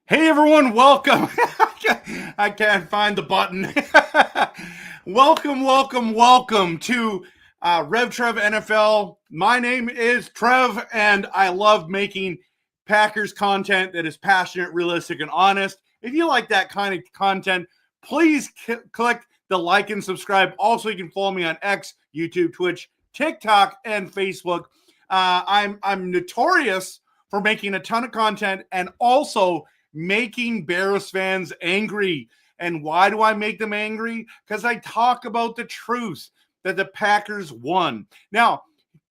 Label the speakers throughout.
Speaker 1: Hey everyone, welcome. I can't find the button. welcome to Rev Trev NFL. My name is Trev, and I love making Packers content that is passionate, realistic, and honest. If you like that kind of content, please click the like and subscribe. Also, you can follow me on X, YouTube, Twitch, TikTok, and Facebook. I'm notorious for making a ton of content and also making Bears fans angry. And why do I make them angry? Because I talk about the truth that the Packers won. Now,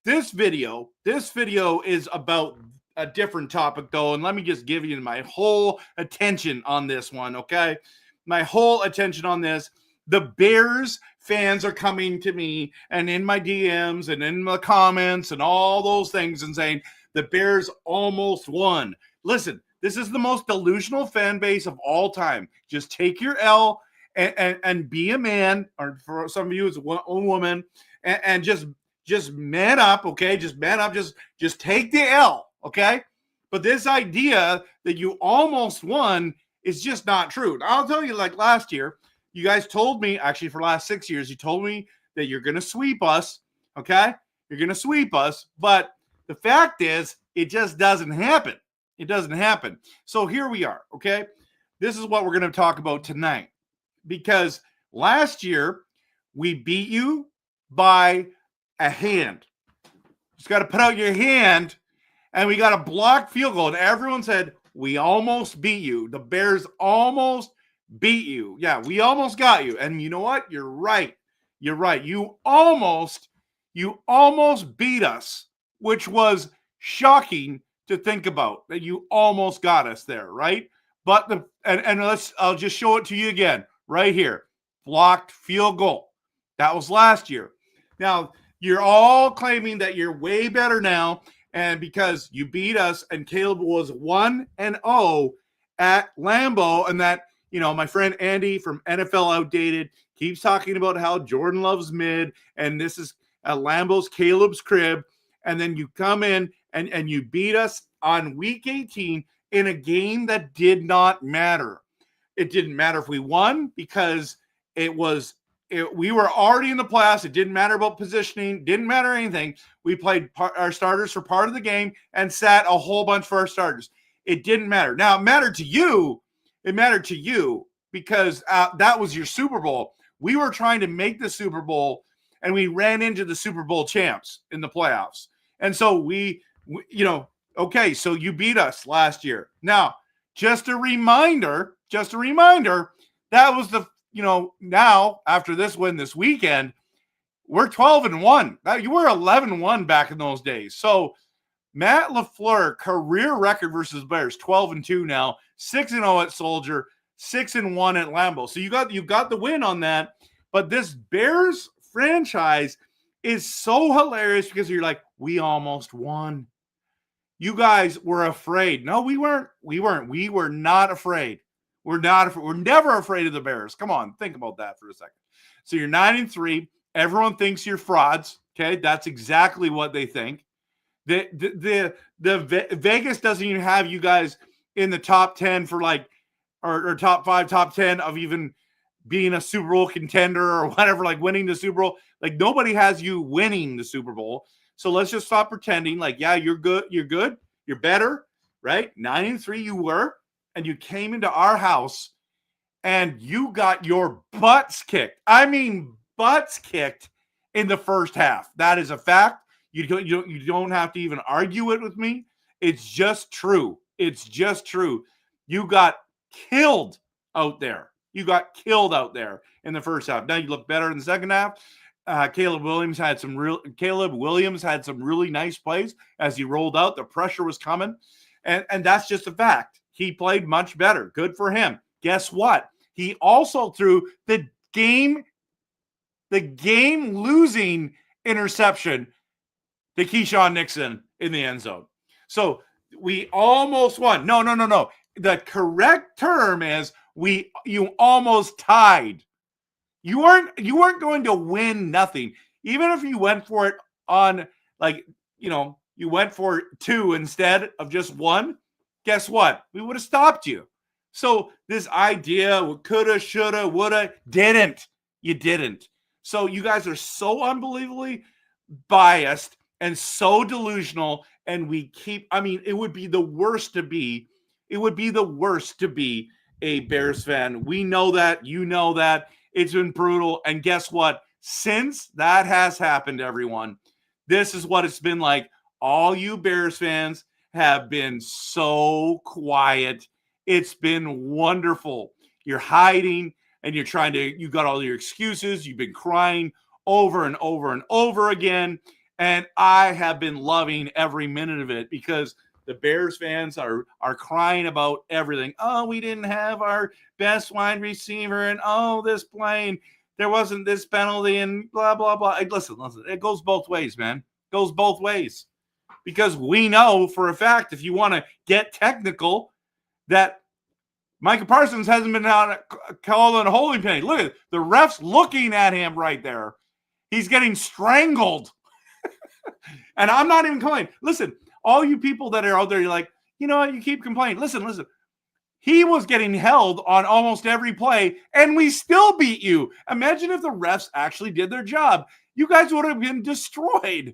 Speaker 1: this video is about a different topic, though, and let me just give you my whole attention on this one, okay? My whole attention on this. The Bears fans are coming to me and in my DMs and in the comments and all those things and saying the Bears almost won. Listen, this is the most delusional fan base of all time. Just take your L and be a man, or for some of you, it's a woman, and just man up, okay? Just man up. Just take the L, okay? But this idea that you almost won is just not true. Now, I'll tell you, like last year, you guys told me, actually for the last 6 years, you told me that you're going to sweep us, okay? You're going to sweep us, but the fact is, it just doesn't happen. It doesn't happen. So here we are, okay? This is what we're going to talk about tonight. Because last year, we beat you by a hand. Just got to put out your hand, and we got a blocked field goal. And everyone said, we almost beat you. The Bears almost beat you. Yeah, we almost got you. And you know what? You're right. You're right. You almost beat us, which was shocking to think about, that you almost got us there, right? But I'll just show it to you again right here. Blocked field goal. That was last year. Now, you're all claiming that you're way better now, and because you beat us and Caleb was 1-0 at Lambeau, and that, you know, my friend Andy from NFL Outdated keeps talking about how Jordan loves mid, and this is Lambeau's Caleb's crib, and then you come in and you beat us on week 18 in a game that did not matter. It didn't matter if we won because we were already in the playoffs. It didn't matter about positioning, didn't matter anything. We played our starters for part of the game and sat a whole bunch for our starters. It didn't matter. Now, it mattered to you. It mattered to you because that was your Super Bowl. We were trying to make the Super Bowl, and we ran into the Super Bowl champs in the playoffs. And so okay, so you beat us last year. Now, just a reminder, that was now after this win this weekend, we're 12-1. You were 11-1 back in those days. So Matt LaFleur, career record versus Bears, 12-2 now, 6-0 at Soldier, 6-1 at Lambeau. So you got the win on that. But this Bears franchise is so hilarious because you're like, we almost won. You guys were afraid. No, we weren't. We were not afraid. We're never afraid of the Bears. Come on, think about that for a second. So you're 9-3. Everyone thinks you're frauds. Okay, that's exactly what they think. The Vegas doesn't even have you guys in the top 10 for or top 5, top 10 of even being a Super Bowl contender or whatever, like winning the Super Bowl. Like nobody has you winning the Super Bowl. So let's just stop pretending like, yeah, you're good, you're better, right? 9-3 you were, and you came into our house and you got your butts kicked. I mean, butts kicked in the first half. That is a fact. You don't have to even argue it with me. It's just true. It's just true. You got killed out there. You got killed out there in the first half. Now you look better in the second half. Caleb Williams had some really nice plays as he rolled out. The pressure was coming, and that's just a fact. He played much better. Good for him. Guess what? He also threw the game-losing interception to Keyshawn Nixon in the end zone. So we almost won. No. The correct term is you almost tied. You weren't going to win nothing. Even if you went for it on, you went for 2 instead of just 1, guess what? We would have stopped you. So this idea, coulda, shoulda, woulda, didn't. You didn't. So you guys are so unbelievably biased and so delusional, and it would be the worst to be a Bears fan. We know that. You know that. It's been brutal. And guess what? Since that has happened, everyone, this is what it's been like. All you Bears fans have been so quiet. It's been wonderful. You're hiding and you got all your excuses. You've been crying over and over and over again. And I have been loving every minute of it because the Bears fans are crying about everything. Oh, we didn't have our best wide receiver, and this plane, there wasn't this penalty, and blah, blah, blah. Listen, it goes both ways, man. It goes both ways. Because we know for a fact, if you want to get technical, that Micah Parsons hasn't been called on a holding penalty. Look at the refs looking at him right there. He's getting strangled. And I'm not even complaining. Listen, all you people that are out there, you're like, you know what? You keep complaining. Listen. He was getting held on almost every play, and we still beat you. Imagine if the refs actually did their job. You guys would have been destroyed.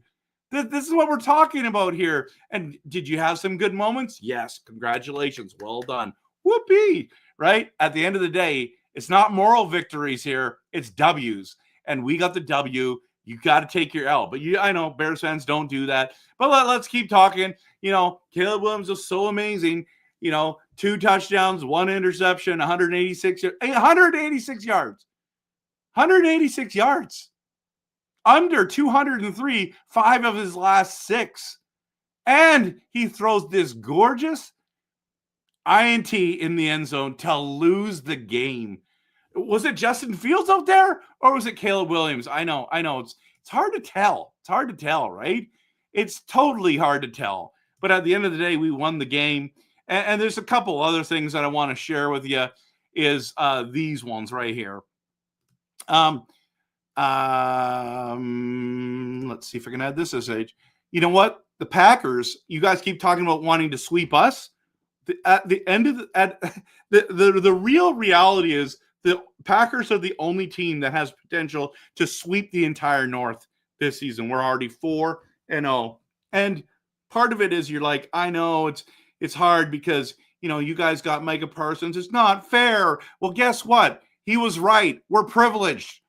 Speaker 1: This is what we're talking about here. And did you have some good moments? Yes. Congratulations. Well done. Whoopee. Right? At the end of the day, it's not moral victories here. It's W's. And we got the W. You got to take your L. But I know Bears fans don't do that. But let's keep talking. Caleb Williams was so amazing. 2 touchdowns, 1 interception, 186 yards. 186 yards. Under 203, 5 of his last 6. And he throws this gorgeous INT in the end zone to lose the game. Was it Justin Fields out there or was it Caleb Williams? I know. It's hard to tell. It's hard to tell, right? It's totally hard to tell. But at the end of the day, we won the game. And there's a couple other things that I want to share with you is these ones right here. Let's see if I can add this as age. You know what? The Packers, you guys keep talking about wanting to sweep us. The real reality is the Packers are the only team that has potential to sweep the entire North this season. We're already 4-0. And part of it is you're like, I know it's hard because, you guys got Micah Parsons. It's not fair. Well, guess what? He was right. We're privileged.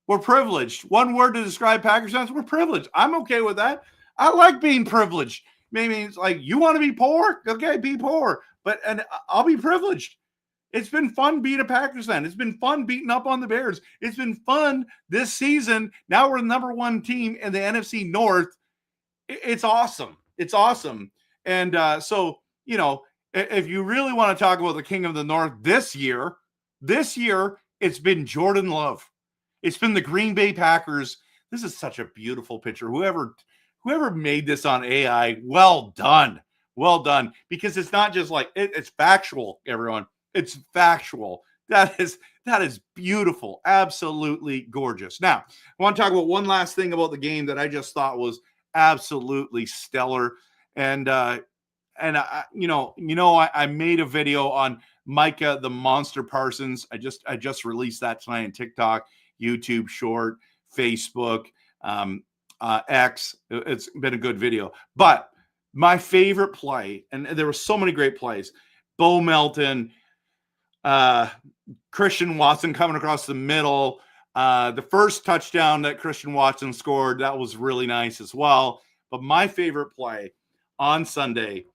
Speaker 1: We're privileged. One word to describe Packers fans, we're privileged. I'm okay with that. I like being privileged. Maybe it's like, you want to be poor? Okay, be poor. And I'll be privileged. It's been fun being a Packers fan. It's been fun beating up on the Bears. It's been fun this season. Now we're the number 1 team in the NFC North. It's awesome. It's awesome. And so, if you really want to talk about the King of the North this year, it's been Jordan Love. It's been the Green Bay Packers. This is such a beautiful picture. Whoever made this on AI, well done. Well done. Because it's not just like, it's factual, everyone. It's factual. That is beautiful. Absolutely gorgeous. Now, I want to talk about one last thing about the game that I just thought was absolutely stellar. And I made a video on Micah the Monster Parsons. I just released that tonight on TikTok, YouTube Short, Facebook, X. It's been a good video. But my favorite play, and there were so many great plays, Bo Melton, Christian Watson coming across the middle. The first touchdown that Christian Watson scored, that was really nice as well. But my favorite play on Sunday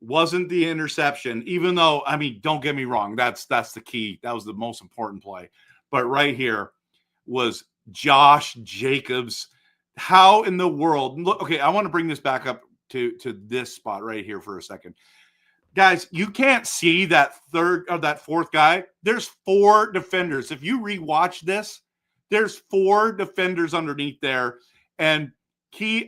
Speaker 1: wasn't the interception, even though, I mean, don't get me wrong, that's the key. That was the most important play. But right here was Josh Jacobs. How in the world? Look, okay, I want to bring this back up to this spot right here for a second. Guys, you can't see that third or that fourth guy. There's 4 defenders. If you rewatch this, there's 4 defenders underneath there. And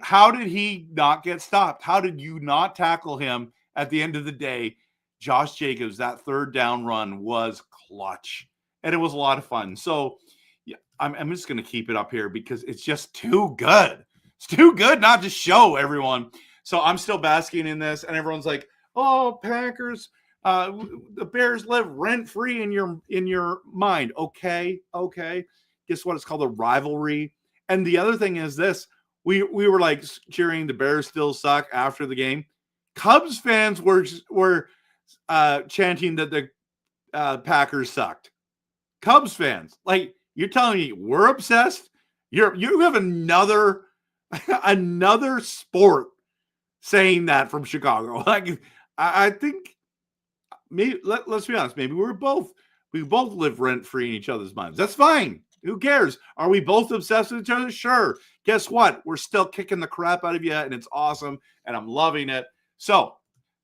Speaker 1: how did he not get stopped? How did you not tackle him? At the end of the day, Josh Jacobs, that third down run was clutch. And it was a lot of fun. So yeah, I'm just going to keep it up here because it's just too good. It's too good not to show everyone. So I'm still basking in this. And everyone's like, oh, Packers, the Bears live rent-free in your mind. Okay. Guess what? It's called a rivalry. And the other thing is this. We were like cheering the Bears still suck after the game. Cubs fans were chanting that the Packers sucked. Cubs fans, like, you're telling me we're obsessed? You have another sport saying that from Chicago. Like, I think maybe let's be honest. Maybe we both live rent free in each other's minds. That's fine. Who cares? Are we both obsessed with each other? Sure. Guess what? We're still kicking the crap out of you, and it's awesome, and I'm loving it. So,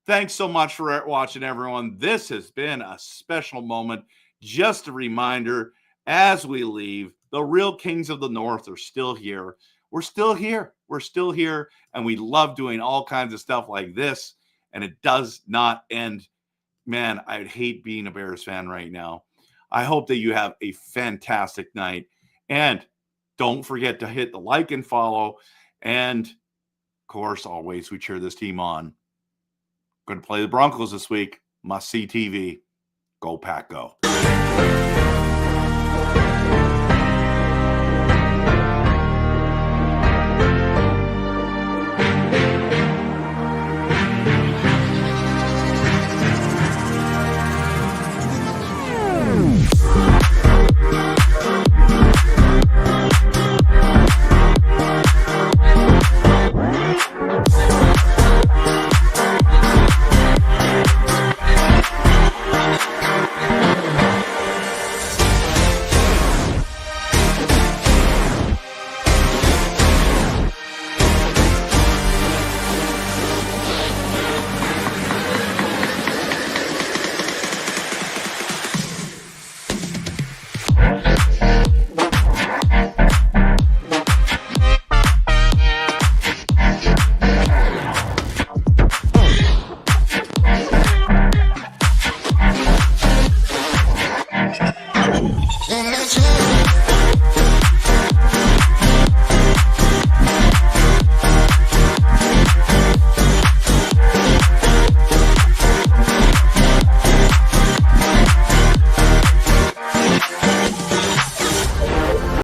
Speaker 1: thanks so much for watching, everyone. This has been a special moment. Just a reminder, as we leave, the real kings of the North are still here. We're still here. We're still here, and we love doing all kinds of stuff like this, and it does not end. Man, I'd hate being a Bears fan right now. I hope that you have a fantastic night, and don't forget to hit the like and follow, and of course, always we cheer this team on. Going to play the Broncos this week. Must see TV. Go Pack Go.